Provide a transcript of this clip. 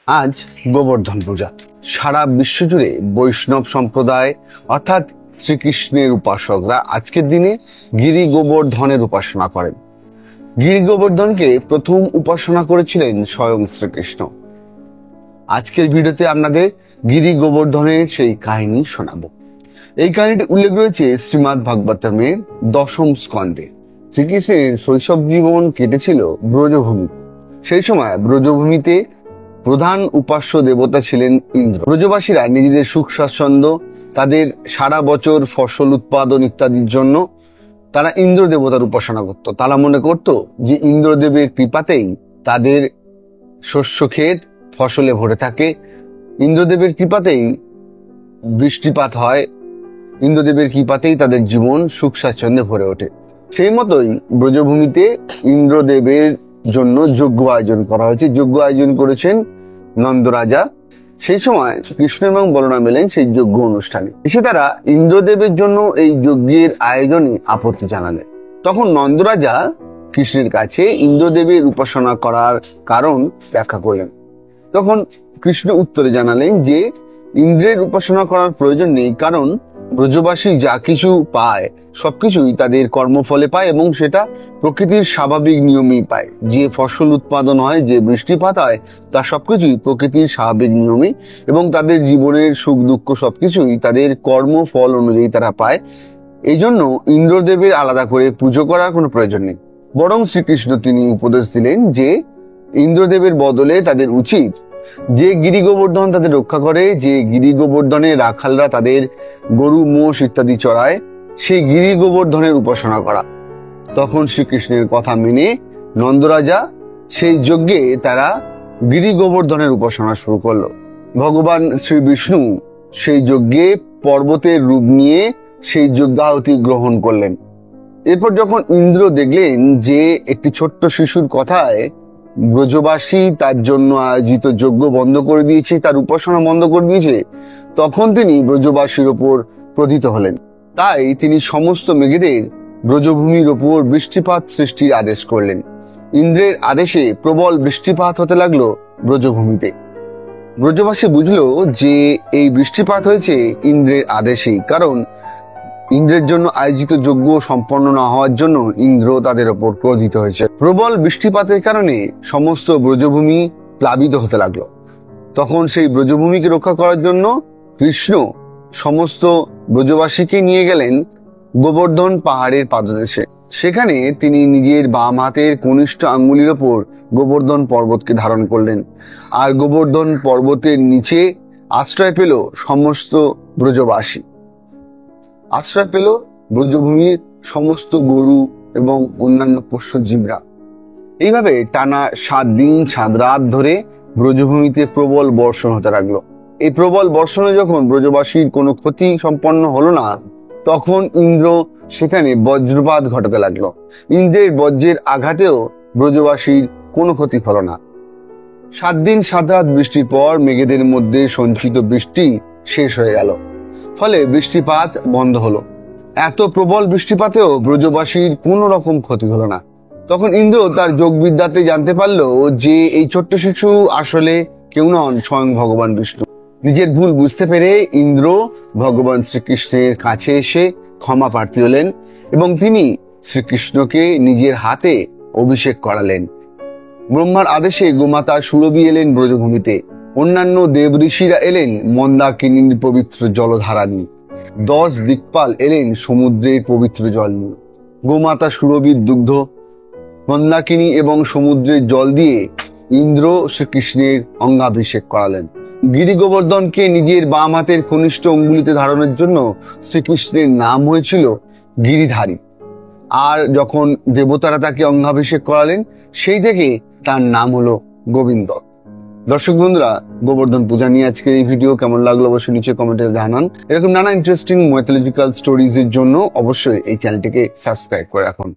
আজ গোবর্ধন পূজা। সারা বিশ্বজুড়ে বৈষ্ণব সম্প্রদায় অর্থাৎ শ্রীকৃষ্ণের উপাসকরা আজকের দিনে গিরি গোবর্ধনের উপাসনা করেন। গিরি গোবর্ধনকে প্রথম উপাসনা করেছিলেন স্বয়ং শ্রীকৃষ্ণ। আজকের ভিডিওতে আপনাদের গিরি গোবর্ধনের সেই কাহিনী শোনাবো। এই কাহিনীটি উল্লেখ রয়েছে শ্রীমদ্ ভাগবতমের 10ম স্কন্ধে। শ্রীকৃষ্ণের শৈশব জীবন কেটেছিল ব্রজভূমি। সেই সময় ব্রজভূমিতে প্রধান উপাস্য দেবতা ছিলেন ইন্দ্র। ব্রজবাসীরা নিজেদের সুখ স্বাচ্ছন্দ্য, তাদের সারা বছর ফসল উৎপাদন ইত্যাদির জন্য তারা ইন্দ্র দেবতার উপাসনা করত। তারা মনে করত যে ইন্দ্রদেবের কৃপাতেই তাদের শস্য ক্ষেত ফসলে ভরে থাকে, ইন্দ্রদেবের কৃপাতেই বৃষ্টিপাত হয়, ইন্দ্রদেবের কৃপাতেই তাদের জীবন সুখ স্বাচ্ছন্দ্যে ভরে ওঠে। সেই মতোই ব্রজভূমিতে ইন্দ্রদেবের জন্য যজ্ঞ আয়োজন করা হয়েছে। যজ্ঞ আয়োজন করেছেন নন্দরাজা। সেই সময় কৃষ্ণ এবং বলরাম এলেন সেই যজ্ঞ অনুষ্ঠানে। এসে তারা ইন্দ্রদেবের জন্য এই যজ্ঞের আয়োজনে আপত্তি জানালেন। তখন নন্দরাজা কৃষ্ণের কাছে ইন্দ্রদেবের উপাসনা করার কারণ ব্যাখ্যা করলেন। তখন কৃষ্ণ উত্তরে জানালেন যে ইন্দ্রের উপাসনা করার প্রয়োজন নেই, কারণ ব্রজবাসী যা কিছু পায় সবকিছুই তাদের কর্মফলে পায় এবং সেটা প্রকৃতির স্বাভাবিক নিয়মেই পায়। যে ফসল উৎপাদন হয়, যে বৃষ্টিপাত হয়, তা সবকিছুই প্রকৃতির স্বাভাবিক নিয়মে, এবং তাদের জীবনের সুখ দুঃখ সবকিছুই তাদের কর্মফল অনুযায়ী তারা পায়। এই জন্য ইন্দ্রদেবের আলাদা করে পুজো করার কোনো প্রয়োজন নেই। বরং শ্রীকৃষ্ণ তিনি উপদেশ দিলেন যে ইন্দ্রদেবের বদলে তাদের উচিত যে গিরি গোবর্ধন তাদের রক্ষা করে, যে গিরি গোবর্ধনের রাখালরা তাদের গরু মোষ ইত্যাদি চড়ায়, সেই গিরি গোবর্ধনের উপাসনা করা। তখন শ্রীকৃষ্ণের কথা মেনে নন্দরাজা সেই যজ্ঞে তারা গিরি গোবর্ধনের উপাসনা শুরু করলো। ভগবান শ্রী বিষ্ণু সেই যজ্ঞে পর্বতের রূপ নিয়ে সেই যজ্ঞাহুতি গ্রহণ করলেন। এরপর যখন ইন্দ্র দেখলেন যে একটি ছোট্ট শিশুর কথায় ব্রজবাসী তার জন্য আয়োজিত যজ্ঞ বন্ধ করে দিয়েছে, তার উপাসনা বন্ধ করে দিয়েছে, তখন তিনি ব্রজবাসীর ওপর ক্রোধিত হলেন। তাই তিনি সমস্ত মেঘেদের ব্রজভূমির ওপর বৃষ্টিপাত সৃষ্টির আদেশ করলেন। ইন্দ্রের আদেশে প্রবল বৃষ্টিপাত হতে লাগলো ব্রজভূমিতে। ব্রজবাসী বুঝলো যে এই বৃষ্টিপাত হয়েছে ইন্দ্রের আদেশেই, কারণ ইন্দ্রের জন্য আয়োজিত যজ্ঞ সম্পন্ন না হওয়ার জন্য ইন্দ্র তাদের ওপর ক্রোধিত হয়েছে। প্রবল বৃষ্টিপাতের কারণে সমস্ত ব্রজভূমি প্লাবিত হতে লাগলো। তখন সেই ব্রজভূমিকে রক্ষা করার জন্য কৃষ্ণ সমস্ত ব্রজবাসীকে নিয়ে গেলেন গোবর্ধন পাহাড়ের পাদদেশে। সেখানে তিনি নিজের বাম হাতের কনিষ্ঠ আঙ্গুলির ওপর গোবর্ধন পর্বতকে ধারণ করলেন। আর গোবর্ধন পর্বতের নিচে আশ্রয় পেল সমস্ত ব্রজবাসী, আশ্রয় পেল ব্রজভূমির সমস্ত গরু এবং অন্যান্য পোষ্য জীবরা। এইভাবে টানা 7 দিন 7 রাত ধরে ব্রজভূমিতে প্রবল বর্ষণ হতে লাগলো। এই প্রবল বর্ষণে যখন ব্রজবাসীর কোনো ক্ষতি সম্পন্ন হলো না, তখন ইন্দ্র সেখানে বজ্রপাত ঘটাতে লাগলো। ইন্দ্রের বজ্রের আঘাতেও ব্রজবাসীর কোনো ক্ষতি হলো না। 7 দিন 7 রাত বৃষ্টির পর মেঘেদের মধ্যে সঞ্চিত বৃষ্টি শেষ হয়ে গেল, ফলে বৃষ্টিপাত বন্ধ হলো। এত প্রবল বৃষ্টিপাতেও ব্রজবাসীর কোনো রকম ক্ষতি হলো না। তখন ইন্দ্র তার যোগবিদ্যাতে জানতে পারলো যে এই ছোট্ট শিশু আসলে কেউ নন, স্বয়ং ভগবান বিষ্ণু। নিজের ভুল বুঝতে পেরে ইন্দ্র ভগবান শ্রীকৃষ্ণের কাছে এসে ক্ষমা প্রার্থী হলেন এবং তিনি শ্রীকৃষ্ণকে নিজের হাতে অভিষেক করালেন। ব্রহ্মার আদেশে গোমাতা সুরভি এলেন ব্রজভূমিতে। অন্যান্য দেব ঋষিরা এলেন মন্দাকিনীর পবিত্র জলধারা নিয়ে। 10 দিকপাল এলেন সমুদ্রের পবিত্র জল নিয়ে। গোমাতা সুরভির দুগ্ধ, মন্দাকিনী এবং সমুদ্রের জল দিয়ে ইন্দ্র শ্রীকৃষ্ণের অঙ্গাভিষেক করালেন। গিরি গোবর্ধনকে নিজের বাম হাতের কনিষ্ঠ অঙ্গুলিতে ধারণের জন্য শ্রীকৃষ্ণের নাম হয়েছিল গিরিধারী। আর যখন দেবতারা তাকে অঙ্গাভিষেক করালেন, সেই থেকে তার নাম হলো গোবিন্দ। দর্শক বন্ধুরা, গোবর্ধন পূজা নিয়ে আজকের এই ভিডিও কেমন লাগলো অবশ্যই নিচে কমেন্টে জানান। এরকম নানা ইন্টারেস্টিং মাইথোলজিক্যাল স্টোরিজ এর জন্য অবশ্যই এই চ্যানেলটিকে সাবস্ক্রাইব করে রাখুন।